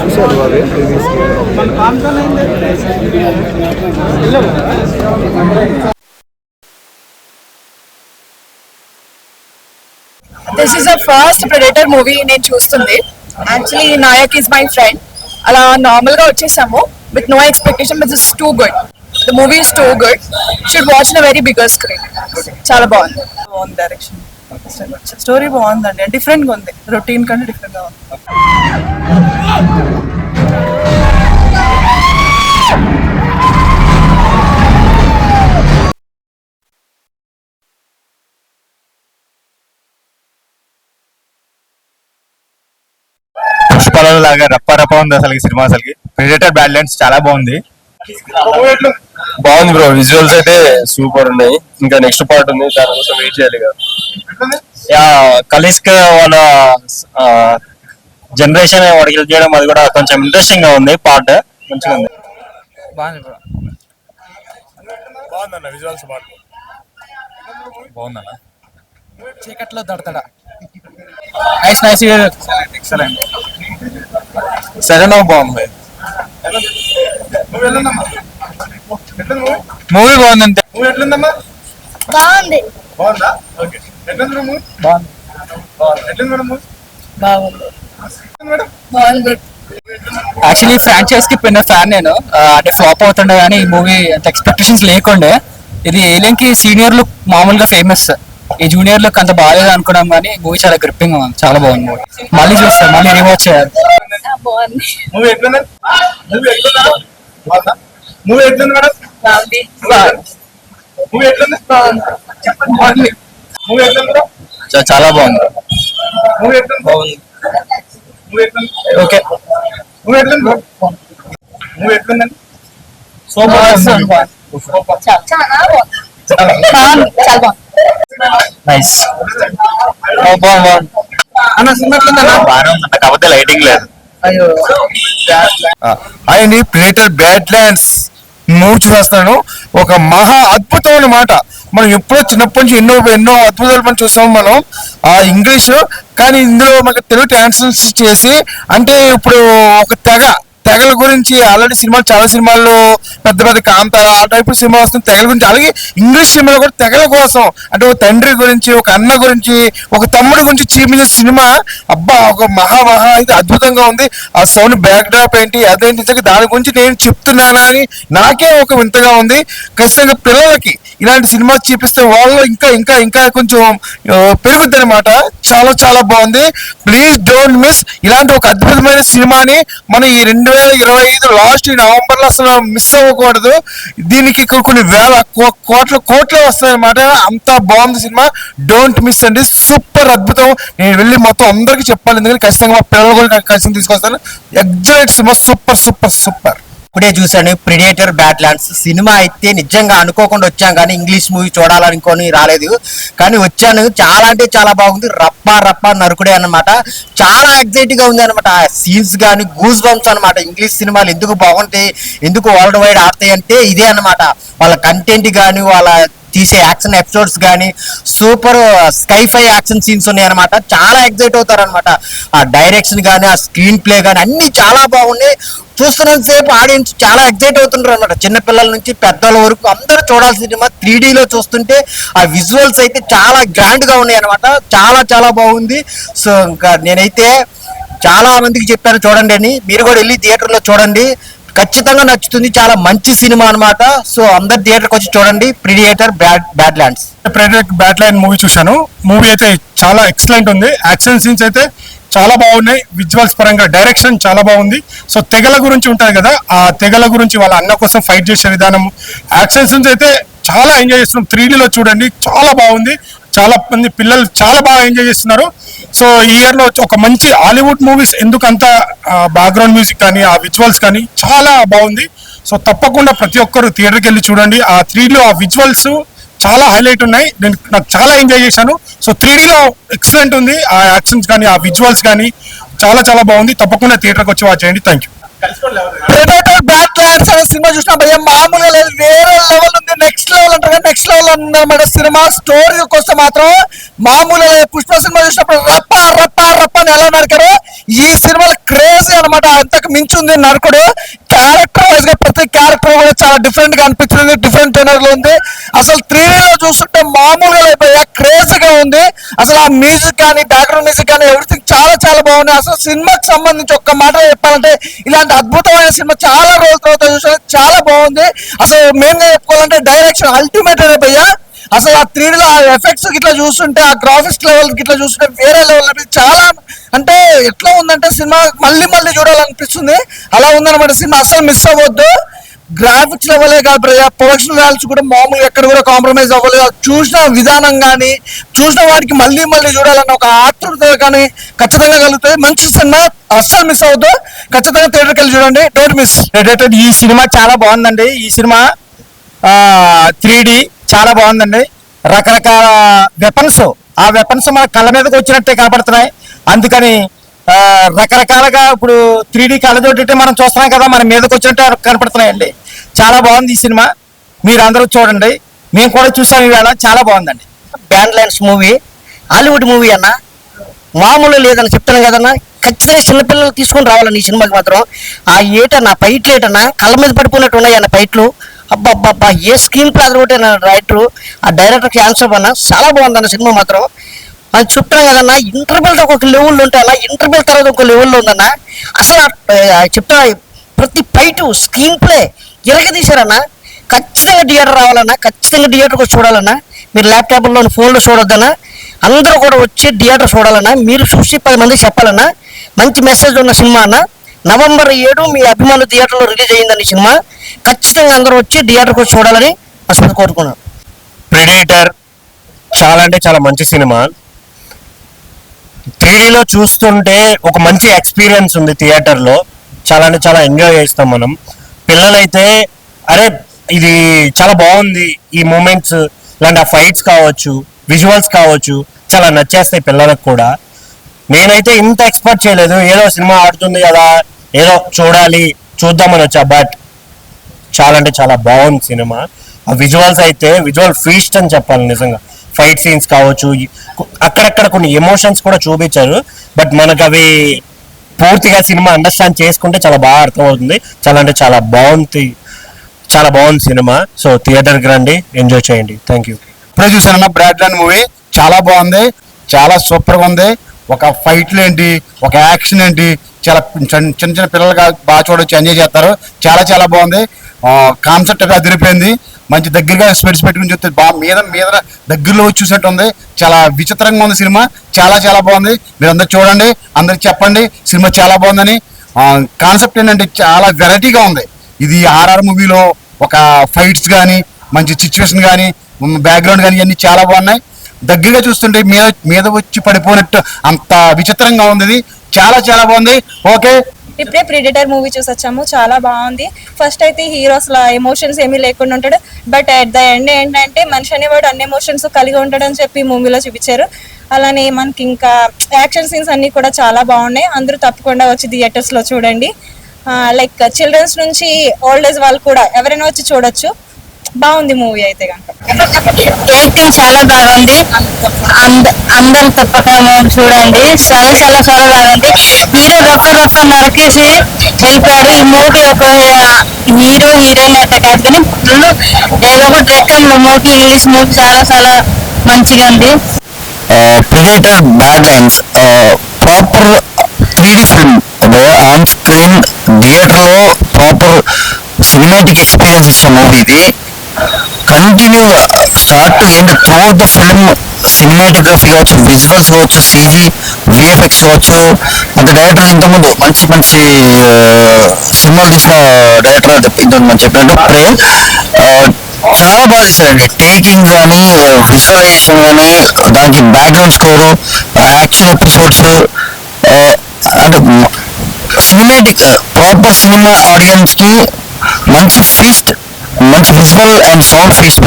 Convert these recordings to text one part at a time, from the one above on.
చూసారు అదే release. This is the first Predator movie నేను చూస్తుంది. Actually Nayak is my friend. అలా నార్మల్ గా వచ్చేసాము with no expectation, but it's too good. The movie is too good. Should watch in a very bigger screen. చాలా బాగుంది. బాగుంది direction, story బాగుందండి, different గా ఉంది, రొటీన్ కంటే డిఫరెంట్ గా ఉంది. పుష్పల లాగా రప్ప ఉంది అసలు ఈ సినిమా. అసలుకి ప్రెడేటర్ బ్యాడ్లాండ్స్ చాలా బాగుంది. బాగుంది బ్రో, విజువల్స్ అయితే సూపర్ ఉన్నాయి. ఇంకా నెక్స్ట్ పార్ట్ ఉంది, దానికోసం వెయిట్ చేయాలి కదా. కలిస్క్ వాళ్ళ జనరేషన్ వాడికి హెల్ప్ చేయడం అది కూడా కొంచెం ఇంట్రెస్టింగ్ గా ఉంది. పార్ట్ మంచిగా ఉంది. బాగుందన్న, విజువల్స్ బాగుందన్న. చీకట్లో దడతడా nice nice excellent. Second half బాగుంది. మూవీ బాగుంది అంతే. బాగుంది. యాక్చువల్లీ ఫ్రాంచైజ్ కి పెద్ద ఫ్యాన్ నేను. అంటే ఫ్లాప్ అవుతుండే కానీ ఈ మూవీ అంత ఎక్స్పెక్టేషన్స్ లేకుండే. ఇది ఏలియన్ కి సీనియర్లు మామూలుగా ఫేమస్, ఈ జూనియర్ లుక్ అంత బాగాలేదు అనుకున్నాం కానీ మూవీ చాలా గ్రిప్పింగ్ ఉంది. చాలా బాగుంది మూవీ. మళ్ళీ చూస్తాం, మళ్ళీ రివాచ్ చేయాలి. చాలా బాగుంది. Okay nice. కాకపోతే లైటింగ్ లేదు. ఆయన ప్రెడేటర్ బ్యాడ్లాండ్స్ మూవీ చూస్తున్నాను. ఒక మహా అద్భుతం అన్నమాట. మనం ఎప్పుడో చిన్నప్పటి నుంచి ఎన్నో అద్భుతాలు మనం చూస్తాం మనం ఆ ఇంగ్లీష్. కానీ ఇందులో మనకు తెలుగు ట్రాన్స్లేషన్ చేసి, అంటే ఇప్పుడు ఒక తెగల గురించి ఆల్రెడీ సినిమాలు చాలా సినిమాల్లో పెద్ద కాంతార ఆ టైప్ సినిమా వస్తుంది తెగల గురించి. అలాగే ఇంగ్లీష్ సినిమాలో కూడా తెగల కోసం, అంటే ఒక తండ్రి గురించి, ఒక అన్న గురించి, ఒక తమ్ముడి గురించి చూపించిన సినిమా. అబ్బా, ఒక మహా అయితే అద్భుతంగా ఉంది. ఆ సౌండ్ బ్యాక్ డ్రాప్ ఏంటి, అదేంటి, దాని గురించి నేను చెప్తున్నానా అని నాకే ఒక వింతగా ఉంది. ఖచ్చితంగా పిల్లలకి ఇలాంటి సినిమా చూపిస్తే వాళ్ళు ఇంకా కొంచెం పెరుగుద్ది అనమాట. చాలా బాగుంది. ప్లీజ్ డోంట్ మిస్ ఇలాంటి ఒక అద్భుతమైన సినిమాని. మనం ఈ 2025 లాస్ట్ నవంబర్లో అసలు మిస్ అవ్వకూడదు. దీనికి కొన్ని వేల కోట్లు వస్తాయన్నమాట. అంత బాగుంది సినిమా. డోంట్ మిస్ అండి, సూపర్ అద్భుతం. నేను వెళ్ళి మొత్తం అందరికీ చెప్పాలి, ఎందుకంటే ఖచ్చితంగా మా పిల్లలు కూడా ఖచ్చితంగా తీసుకొస్తాను. ఎగ్జలెంట్ సినిమా, సూపర్. ఇప్పుడే చూసాను ప్రెడేటర్ బ్యాడ్లాండ్స్ సినిమా. అయితే నిజంగా అనుకోకుండా వచ్చాం, కానీ ఇంగ్లీష్ మూవీ చూడాలనుకొని రాలేదు, కానీ వచ్చాను. చాలా అంటే చాలా బాగుంది. రప్ప నరుకుడే అన్నమాట. చాలా ఎగ్జైటింగ్ గా ఉంది అనమాట. సీన్స్ కానీ గూస్ బంప్స్ అనమాట. ఇంగ్లీష్ సినిమాలు ఎందుకు బాగుంటాయి, ఎందుకు వరల్డ్ వైడ్ ఆడతాయి అంటే ఇదే అనమాట. వాళ్ళ కంటెంట్ కానీ, వాళ్ళ తీసే యాక్షన్ ఎపిసోడ్స్ కానీ సూపర్ స్కైఫై యాక్షన్ సీన్స్ ఉన్నాయి అనమాట. చాలా ఎగ్జైట్ అవుతారు అనమాట. ఆ డైరెక్షన్ కానీ, ఆ స్క్రీన్ ప్లే కానీ అన్ని చాలా బాగున్నాయి. చూస్తున్నంత సేపు ఆడియన్స్ చాలా ఎగ్జైట్ అవుతుంటారు అనమాట. చిన్నపిల్లల నుంచి పెద్దల వరకు అందరూ చూడాల్సిన సినిమా. 3Dలో చూస్తుంటే ఆ విజువల్స్ అయితే చాలా గ్రాండ్ గా ఉన్నాయి అనమాట. చాలా బాగుంది. సో ఇంకా నేనైతే చాలా మందికి చెప్పాను చూడండి అని. మీరు కూడా వెళ్ళి థియేటర్లో చూడండి, ఖచ్చితంగా నచ్చుతుంది. చాలా మంచి సినిమా అనమాట. సో అందరు థియేటర్కి వచ్చి చూడండి ప్రెడేటర్ బ్యాడ్లాండ్స్. ప్రెడేటర్ బ్యాడ్లాండ్ మూవీ చూశాను. మూవీ అయితే చాలా ఎక్సలెంట్ ఉంది. యాక్షన్ సీన్స్ అయితే చాలా బాగున్నాయి. విజువల్స్ పరంగా డైరెక్షన్ చాలా బాగుంది. సో తెగల గురించి ఉంటుంది కదా, ఆ తెగల గురించి వాళ్ళ అన్న కోసం ఫైట్ చేసే విధానం, యాక్షన్ సీన్స్ అయితే చాలా ఎంజాయ్ చేస్తున్నాం. 3Dలో చూడండి, చాలా బాగుంది. చాలా మంది పిల్లలు చాలా బాగా ఎంజాయ్ చేస్తున్నారు. సో ఈ ఇయర్లో ఒక మంచి హాలీవుడ్ మూవీస్ ఎందుకంత బ్యాక్గ్రౌండ్ మ్యూజిక్ కానీ, ఆ విజువల్స్ కానీ చాలా బాగుంది. సో తప్పకుండా ప్రతి ఒక్కరు థియేటర్కి వెళ్ళి చూడండి. ఆ 3Dలో ఆ విజువల్స్ చాలా హైలైట్ ఉన్నాయి. నేను నాకు చాలా ఎంజాయ్ చేశాను. సో 3Dలో ఎక్సలెంట్ ఉంది. ఆ యాక్షన్స్ కానీ, ఆ విజువల్స్ కానీ చాలా బాగుంది. తప్పకుండా థియేటర్కి వచ్చి వాచ్ చేయండి. Thank you. ప్రెడేటర్ బ్యాడ్లాండ్స్ అనే సినిమా చూసినా భయం మామూలుగా లేదు, వేరే లెవెల్ ఉంది. నెక్స్ట్ లెవెల్ అంటారు, నెక్స్ట్ లెవెల్ ఉందన్నమాట సినిమా. స్టోరీకి వస్తే మాత్రం మామూలుగా లేదు. పుష్ప సినిమా చూసినప్పుడు రప్ప అని ఎలా నరికారో ఈ సినిమాలో క్రేజీ అనమాట. అన్నమాట. అంతకు మించి ఉంది నరకుడు. క్యారెక్టర్ వైజ్ గా ప్రతి క్యారెక్టర్ కూడా చాలా డిఫరెంట్ గా అనిపించింది, డిఫరెంట్ జనర్ లో ఉంది. అసలు 3D లో చూస్తుంటే మామూలుగా అయిపోయా, క్రేజీగా ఉంది. అసలు ఆ మ్యూజిక్ కానీ, బ్యాక్గ్రౌండ్ మ్యూజిక్ కానీ ఎవ్రీథింగ్ చాలా చాలా బాగుంది. అసలు సినిమాకి సంబంధించి ఒక్క మాట చెప్పాలంటే ఇలాంటి అద్భుతమైన సినిమా చాలా రోజుల తర్వాత చూసాను, చాలా బాగుంది. అసలు మెయిన్ గా చెప్పుకోవాలంటే డైరెక్షన్ అల్టిమేట్ అయిపోయా. అసలు ఆ 3D లో ఆ ఎఫెక్ట్స్ గిట్లా చూస్తుంటే, ఆ గ్రాఫిక్స్ లెవెల్ గిట్లా చూస్తుంటే వేరే లెవెల్ అనిపిస్తుంది. చాలా అంటే ఎట్లా ఉందంటే సినిమా మళ్ళీ మళ్ళీ చూడాలనిపిస్తుంది, అలా ఉందన్నమాట సినిమా. అసలు మిస్ అవ్వద్దు. గ్రాఫిక్స్ లెవెలే కాదు బ్రదర్, ప్రొడక్షన్ వాల్యూస్ కూడా మామూలుగా ఎక్కడ కూడా కాంప్రమైజ్ అవ్వలేదు. చూసిన విధానం కానీ, చూసిన వాడికి మళ్ళీ మళ్ళీ చూడాలన్న ఒక ఆతృత కానీ ఖచ్చితంగా కలుగుతుంది. మంచి సినిమా, అస్సలు మిస్ అవ్వద్దు. ఖచ్చితంగా థియేటర్కి వెళ్ళి చూడండి, డోంట్ మిస్. ప్రెడేటర్ ఈ సినిమా చాలా బాగుందండి. ఈ సినిమా 3D చాలా బాగుందండి. రకరకాల వెపన్స్, ఆ వెపన్స్ మన కళ్ళ మీదకి వచ్చినట్టే కనపడుతున్నాయి. అందుకని రకరకాలుగా ఇప్పుడు 3D కళ్ళతోటి మనం చూస్తున్నాం కదా, మన మీదకి వచ్చినట్టు కనపడుతున్నాయండి. చాలా బాగుంది ఈ సినిమా, మీరు అందరూ చూడండి. మేము కూడా చూసాం ఈవేళ, చాలా బాగుందండి. Band lands movie Hollywood movie అన్న, మామూలు లేదని చెప్తాను కదన్నా. ఖచ్చితంగా చిన్నపిల్లలు తీసుకొని రావాలన్న ఈ సినిమాకి మాత్రం. ఆ ఏటన్నా ఫైట్లు ఏటన్నా కళ్ళ మీద పడిపోయినట్టు ఉన్నాయి అన్న ఫైట్లు. అబ్బాబ్బా ఏ స్క్రీన్ ప్లే ఒకటి రైటరు, ఆ డైరెక్టర్కి ఆన్సర్ అన్న చాలా బాగుందన్న సినిమా మాత్రం. అది చెప్తాను కదన్నా, ఇంటర్వెల్ ఒక లెవెల్లో ఉంటాయన్న, ఇంటర్వెల్ తర్వాత ఒక లెవెల్లో ఉందన్న. అసలు చెప్తా ప్రతి ఫైటు స్క్రీన్ ప్లే తీశారన్న. ఖచ్చితంగా థియేటర్ రావాలన్నా, ఖచ్చితంగా థియేటర్కి చూడాలన్నా. మీరు ల్యాప్టాప్లో ఫోన్లో చూడొద్దన్నా, అందరూ కూడా వచ్చి థియేటర్ చూడాలన్నా. మీరు చూసి 10 మందికి చెప్పాలన్నా. మంచి మెసేజ్ ఉన్న సినిమా అన్న. November 7 మీ అభిమానుల థియేటర్లో రిలీజ్ అయిందని సినిమా. ఖచ్చితంగా అందరూ వచ్చి థియేటర్కి చూడాలని అసలు కోరుకున్నాను. ప్రెడేటర్ చాలా అంటే చాలా మంచి సినిమా. 3Dలో చూస్తుంటే ఒక మంచి ఎక్స్పీరియన్స్ ఉంది థియేటర్లో. చాలా అంటే చాలా ఎంజాయ్ చేస్తాం మనం. పిల్లలైతే అరే ఇది చాలా బాగుంది, ఈ మూమెంట్స్ ఇలాంటి ఆ ఫైట్స్ కావచ్చు, విజువల్స్ కావచ్చు, చాలా నచ్చేస్తాయి పిల్లలకు కూడా. నేనైతే ఇంత ఎక్స్పెక్ట్ చేయలేదు, ఏదో సినిమా ఆడుతుంది కదా, ఏదో చూద్దామని వచ్చా. బట్ చాలా అంటే చాలా బాగుంది సినిమా. ఆ విజువల్స్ అయితే విజువల్ ఫీస్ట్ అని చెప్పాలి నిజంగా. ఫైట్ సీన్స్ కావచ్చు, అక్కడక్కడ కొన్ని ఎమోషన్స్ కూడా చూపించారు. బట్ మనకు అవి పూర్తిగా సినిమా అండర్స్టాండ్ చేసుకుంటే చాలా బాగా అర్థమవుతుంది. చాలా అంటే చాలా బాగుంది సినిమా. సో థియేటర్కి రండి, ఎంజాయ్ చేయండి. Thank you. ఇప్పుడే చూసానన్న బ్రాడ్లాండ్ మూవీ, చాలా బాగుంది, చాలా సూపర్గా ఉంది. ఒక ఫైట్లు ఏంటి, ఒక యాక్షన్ ఏంటి, చాలా చిన్న చిన్న పిల్లలుగా బాగా చూడొచ్చు, ఎంజాయ్ చేస్తారు. చాలా చాలా బాగుంది. కాన్సెప్ట్ అయితే అదిరిపోయింది. మంచి దగ్గరగా స్పెట్స్ పెట్టుకుని చూస్తే బాగా మీద దగ్గరలో వచ్చి చూసినట్టు ఉంది. చాలా విచిత్రంగా ఉంది సినిమా, చాలా చాలా బాగుంది. మీరు అందరు చూడండి, అందరికి చెప్పండి సినిమా చాలా బాగుందని. కాన్సెప్ట్ ఏంటంటే చాలా వెరైటీగా ఉంది. ఇది ఆర్ఆర్ మూవీలో ఒక ఫైట్స్ కానీ, మంచి సిచ్యువేషన్ కానీ, బ్యాక్గ్రౌండ్ కానీ ఇవన్నీ చాలా బాగున్నాయి. దగ్గరగా చూస్తుంటే మీద వచ్చి పడిపోయినట్టు అంత విచిత్రంగా ఉంది. ఇది చాలా చాలా బాగుంది. ఓకే, ఇప్పుడే ప్రెడిటర్ మూవీ చూసి వచ్చాము, చాలా బాగుంది. ఫస్ట్ అయితే హీరోస్ లా ఎమోషన్స్ ఏమీ లేకుండా ఉంటాడు, బట్ అట్ ద ఎండ్ ఏంటంటే మనిషి అనేవాడు అన్ని ఎమోషన్స్ కలిగి ఉంటాడని చెప్పి మూవీలో చూపించారు. అలానే మనకి ఇంకా యాక్షన్ సీన్స్ అన్ని కూడా చాలా బాగున్నాయి. అందరూ తప్పకుండా వచ్చి థియేటర్స్ లో చూడండి. లైక్ చిల్డ్రన్స్ నుంచి ఓల్డ్ ఏజ్ వాళ్ళు కూడా ఎవరైనా వచ్చి చూడొచ్చు. బాగుంది మూవీ అయితే కనుక. యాక్టింగ్ చాలా బాగుంది, అందరూ తప్పకుండా చూడండి. చాలా చాలా చాలా బాగుంది. హీరో రొక్క నరికేసి వెళ్ళిపోయారు. ఈ మూవీ ఒక హీరో హీరోయిన్ అట్లా కాదు కానీ ఫుల్ ఏదో ఒక రకం మూవీ, ఇంగ్లీష్ మూవీ చాలా చాలా మంచిగా ఉంది. Predator Badlands proper 3D film on screen థియేటర్లో ప్రాపర్ సినిమాటిక్ ఎక్స్పీరియన్స్ ఇచ్చే మూవీ ఇది. కంటిన్యూగా start to end through the film cinematography కావచ్చు, విజువల్స్ కావచ్చు, CG VFX కావచ్చు. అంత డైరెక్టర్ ఇంతకుముందు మంచి మంచి సినిమాలు తీసిన డైరెక్టర్ ఇంతకుముందు మనం చెప్పినట్టు ప్రేమ్ చాలా బాగా తీశారండి. టేకింగ్ కానీ, విజువలైజేషన్ కానీ, దానికి బ్యాక్గ్రౌండ్ స్కోరు, యాక్షన్ ఎపిసోడ్స్, అంటే సినిమాటిక్ ప్రాపర్ సినిమా ఆడియన్స్ కి మంచి ఫీస్ట్, మంచి విజువల్ అండ్ సౌండ్ ఫీస్ట్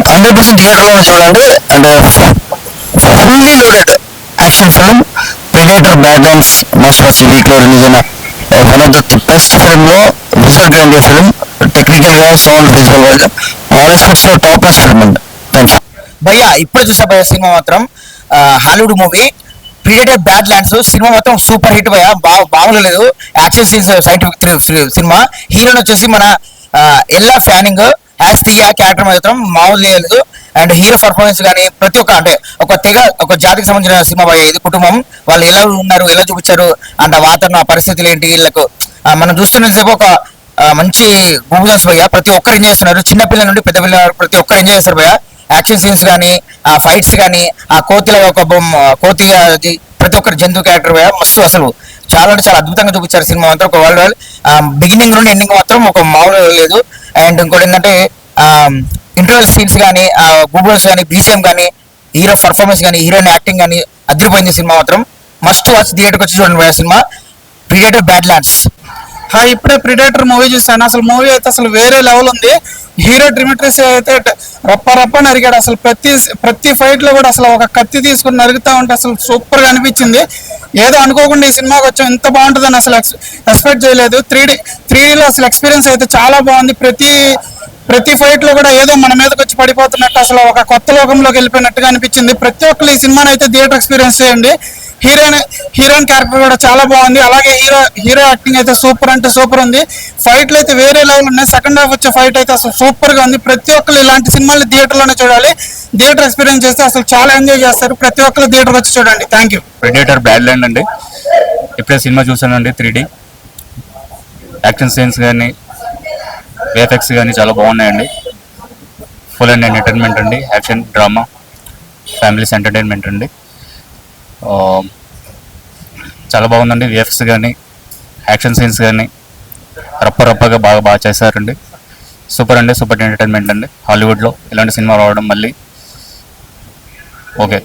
100% థియేటర్లో చూడండి. And fully loaded action film Predator Badlands must watch. ఈ వీక్ లో రిలీజ్ అయిన one of the best film లో విజువల్ గ్రాండియర్ ఫిల్మ్, టెక్నికల్ గా sound visual wise all aspects లో టాప్ క్లాస్ ఫిల్మ్ అండి. Thank you. భయ్యా ఇప్పుడే చూసా భయ్యా సినిమా మాత్రం Hollywood movie Predator bad lands సినిమా మొత్తం సూపర్ హిట్ పోయా బాగుంది లేదు. యాక్షన్ సీన్స్ సైంటిఫిక్ సినిమా. హీరోని వచ్చేసి మన ఎల్లా ఫ్యానింగ్ యాజ్ తీయ క్యారెక్టర్ మాత్రం మామూలు లేదు. అండ్ హీరో పర్ఫార్మెన్స్ కానీ ప్రతి ఒక్క అంటే ఒక జాతికి సంబంధించిన సినిమా పోయా ఇది. కుటుంబం వాళ్ళు ఎలా ఉన్నారు, ఎలా చూపించారు, అంటే వాతావరణ పరిస్థితులు ఏంటి వీళ్ళకు మనం చూస్తున్నంతసేపు ఒక మంచి మూవీస్ భయ్య. ప్రతి ఒక్కరు ఎంజాయ్ చేస్తున్నారు, చిన్నపిల్లల నుండి పెద్ద పిల్లల వరకు ప్రతి ఒక్కరు ఎంజాయ్ చేస్తారు భయ్య. యాక్షన్ సీన్స్ కానీ ఆ ఫైట్స్ కానీ ఆ కోతిల ఒక కోతి అది ప్రతి ఒక్కరు జంతు క్యారెక్టర్ భయ్య మస్తు అసలు చాలా అంటే చాలా అద్భుతంగా చూపించారు సినిమా మాత్రం. ఒక వరల్డ్ బిగినింగ్ నుండి ఎండింగ్ మాత్రం ఒక మామూలు లేదు. అండ్ ఇంకోటి ఏంటంటే ఇంటర్వెల్ సీన్స్ కానీ గూగుల్స్ కానీ బీజిఎం కానీ హీరో పర్ఫార్మెన్స్ కానీ హీరోయిన్ యాక్టింగ్ కానీ అదిరిపోయింది సినిమా మాత్రం. మస్ట్ వాచ్, థియేటర్కి వచ్చి చూడండి భయ్య సినిమా ప్రిడేటర్ బ్యాడ్ ల్యాండ్స్. ఇప్పుడే ప్రిడేటర్ మూవీ చూసాను. అసలు మూవీ అయితే అసలు వేరే లెవెల్ ఉంది. హీరో డిమిట్రిస్ అయితే రప్ప నరిగాడు. అసలు ప్రతి ఫైట్ లో కూడా అసలు ఒక కత్తి తీసుకుని నరుగుతా ఉంటే అసలు సూపర్ గా అనిపించింది. ఏదో అనుకోకుండా ఈ సినిమాకి వచ్చాం, ఇంత బాగుంటుందని అసలు ఎక్స్పెక్ట్ చేయలేదు. 3Dలో అసలు ఎక్స్పీరియన్స్ అయితే చాలా బాగుంది. ప్రతి ఫైట్ లో కూడా ఏదో మన మీదకి వచ్చి పడిపోతున్నట్టు అసలు ఒక కొత్త లోకంలోకి వెళ్ళిపోయినట్టుగా అనిపించింది. ప్రతి ఒక్కరు ఈ సినిమాని అయితే థియేటర్ ఎక్స్పీరియన్స్ చేయండి. హీరోయిన్ క్యారెక్టర్ కూడా చాలా బాగుంది. అలాగే హీరో యాక్టింగ్ అయితే సూపర్ అంటే సూపర్ ఉంది. ఫైట్లు అయితే వేరే లెవెల్ ఉన్నాయి. సెకండ్ హాఫ్ వచ్చే ఫైట్ అయితే అసలు సూపర్ గా ఉంది. ప్రతి ఒక్కరు ఇలాంటి సినిమాలు థియేటర్లోనే చూడాలి. థియేటర్ ఎక్స్పీరియన్స్ చేస్తే అసలు చాలా ఎంజాయ్ చేస్తారు. ప్రతి ఒక్కరు థియేటర్ వచ్చి చూడండి. Thank you. Predator bad land అండి. ఇప్పుడే సినిమా చూసానండి 3D. యాక్షన్ సీన్స్ కానీ VFX కానీ చాలా బాగున్నాయండి. ఫుల్ అండ్ ఎంటర్టైన్మెంట్ అండి. యాక్షన్ డ్రామా ఫ్యామిలీస్ ఎంటర్టైన్మెంట్ అండి. చాలా బాగుందండి. VFX కానీ యాక్షన్ సీన్స్ కానీ రప్పగా బాగా చేశారండి. సూపర్ అండి. సూపర్ ఎంటర్టైన్మెంట్ అండి. హాలీవుడ్లో ఇలాంటి సినిమా రావడం మళ్ళీ ఓకే.